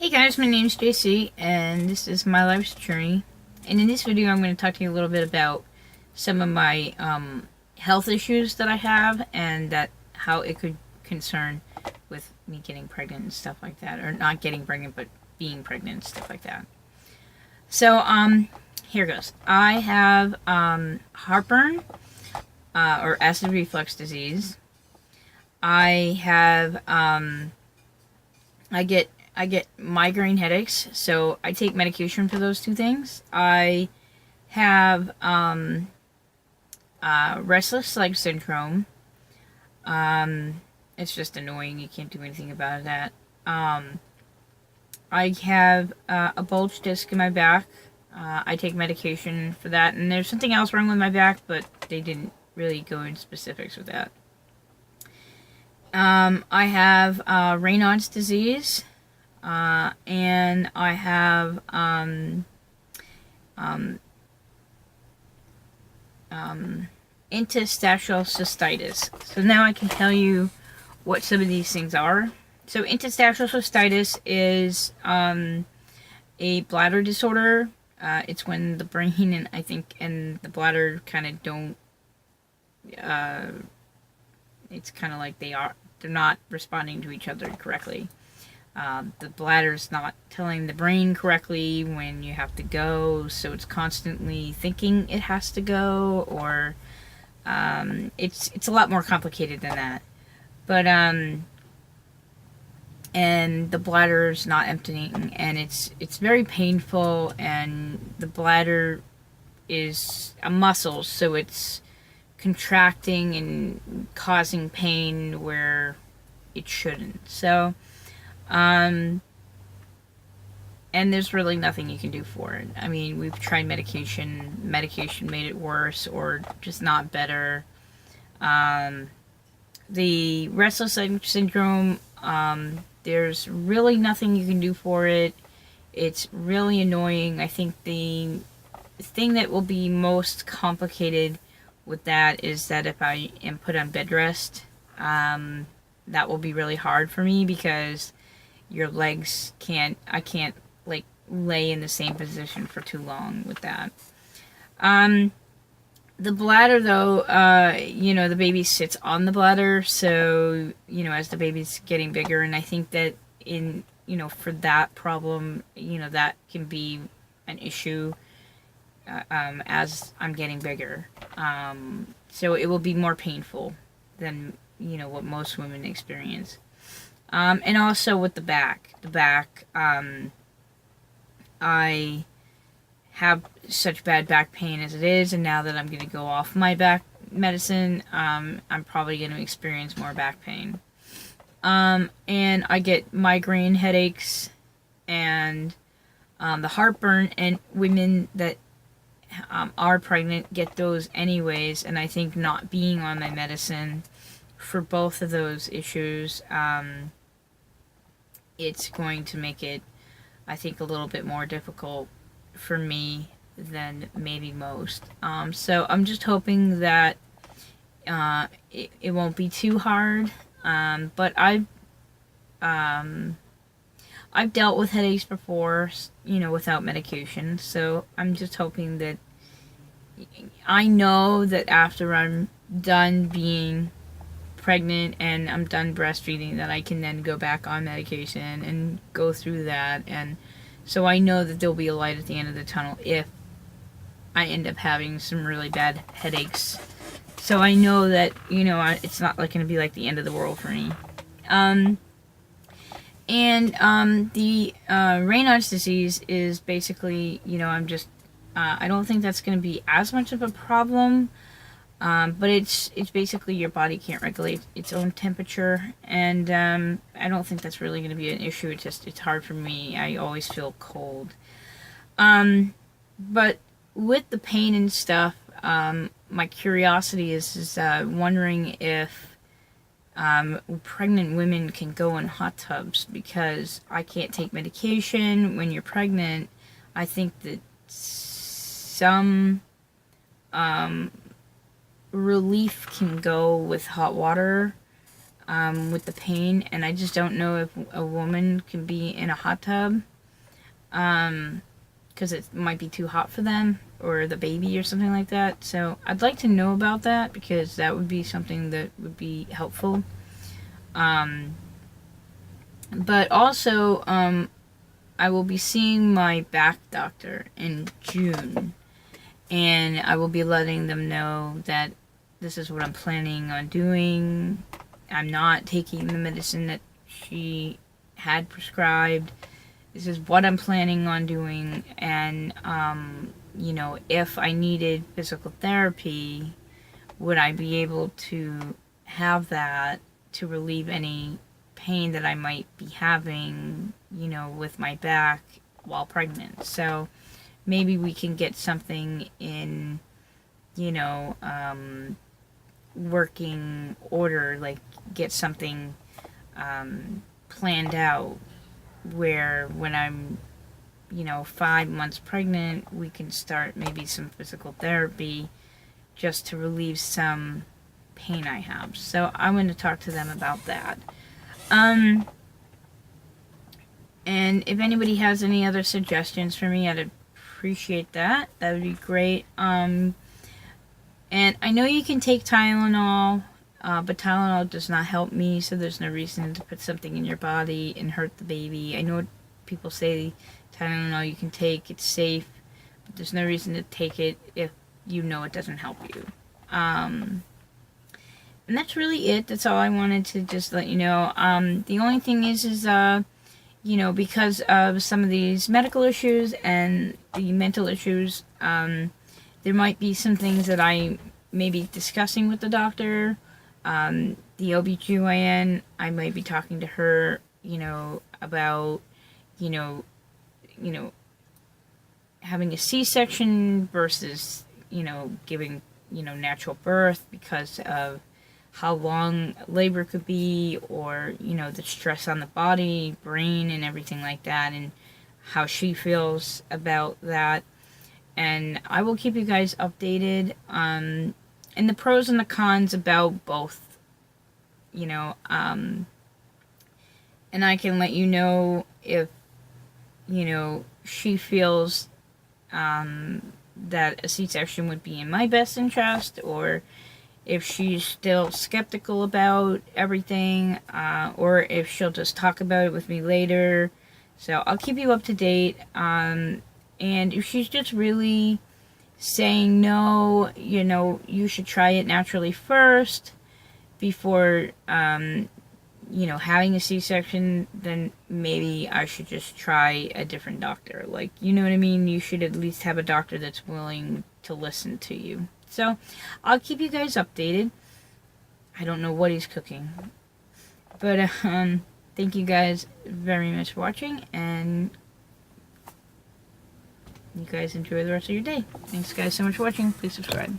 Hey guys, my name's JC, and this is my life's journey. And in this video, I'm going to talk to you a little bit about some of my health issues that I have, and that how it could concern with me getting pregnant and stuff like that, or not getting pregnant, but being pregnant and stuff like that. So, here goes. I have heartburn or acid reflux disease. I have I get migraine headaches, so I take medication for those two things. I have restless leg syndrome. It's just annoying. You can't do anything about that. I have a bulge disc in my back. I take medication for that, and there's something else wrong with my back, but they didn't really go into specifics with that. I have Raynaud's disease. And I have interstitial cystitis. So now I can tell you what some of these things are. So interstitial cystitis is a bladder disorder. It's when the brain and the bladder kind of don't. It's kind of like they're not responding to each other correctly. The bladder's not telling the brain correctly when you have to go, so it's constantly thinking it has to go, or it's a lot more complicated than that. But and the bladder's not emptying, and it's very painful, and the bladder is a muscle, so it's contracting and causing pain where it shouldn't. So and there's really nothing you can do for it. I mean, we've tried medication. Medication made it worse or just not better. The restless leg syndrome, there's really nothing you can do for it. It's really annoying. I think the thing that will be most complicated with that is that if I am put on bed rest, that will be really hard for me because your legs I can't like lay in the same position for too long with that. The bladder though, the baby sits on the bladder, so, as the baby's getting bigger, and I think that for that problem, that can be an issue, as I'm getting bigger. So it will be more painful than, what most women experience. And also with the back. I have such bad back pain as it is, and now that I'm going to go off my back medicine, I'm probably going to experience more back pain. And I get migraine headaches and the heartburn, and women that are pregnant get those anyways, and I think not being on my medicine for both of those issues, it's going to make it, I think, a little bit more difficult for me than maybe most. So I'm just hoping that it won't be too hard. But I've dealt with headaches before, without medication. So I'm just hoping that I know that after I'm done being pregnant and I'm done breastfeeding, that I can then go back on medication and go through that, and so I know that there'll be a light at the end of the tunnel if I end up having some really bad headaches. So I know that, it's not going to be like the end of the world for me. The Raynaud's disease is basically, I don't think that's going to be as much of a problem. But it's basically your body can't regulate its own temperature, and I don't think that's really going to be an issue. It's hard for me. I always feel cold. But with the pain and stuff, my curiosity is wondering if pregnant women can go in hot tubs, because I can't take medication when you're pregnant. I think that some relief can go with hot water, with the pain, and I just don't know if a woman can be in a hot tub, because it might be too hot for them, or the baby or something like that. So I'd like to know about that, because that would be something that would be helpful. But also, I will be seeing my back doctor in June, and I will be letting them know that this is what I'm planning on doing. I'm not taking the medicine that she had prescribed. This is what I'm planning on doing, and, you know, if I needed physical therapy, would I be able to have that to relieve any pain that I might be having, you know, with my back while pregnant. So maybe we can get something in, you know, working order, like get something planned out where when I'm, you know, 5 months pregnant, we can start maybe some physical therapy just to relieve some pain I have. So I'm going to talk to them about that. And if anybody has any other suggestions for me, I'd appreciate that. That would be great. And I know you can take Tylenol, but Tylenol does not help me, so there's no reason to put something in your body and hurt the baby. I know people say Tylenol you can take, it's safe, but there's no reason to take it if you know it doesn't help you. And that's really it. That's all I wanted to just let you know. The only thing is you know, because of some of these medical issues and the mental issues, there might be some things that I may be discussing with the doctor. The OBGYN, I might be talking to her, you know, about, you know, having a C-section versus, you know, giving, you know, natural birth because of how long labor could be, or, you know, the stress on the body, brain, and everything like that, and how she feels about that. And I will keep you guys updated and the pros and the cons about both, you know, and I can let you know if, you know, she feels that a C-section would be in my best interest, or if she's still skeptical about everything, or if she'll just talk about it with me later. So I'll keep you up to date. And if she's just really saying no, you know, you should try it naturally first before, you know, having a C-section, then maybe I should just try a different doctor. Like, you know what I mean? You should at least have a doctor that's willing to listen to you. So, I'll keep you guys updated. I don't know what he's cooking. But, thank you guys very much for watching, and you guys enjoy the rest of your day. Thanks guys so much for watching. Please subscribe.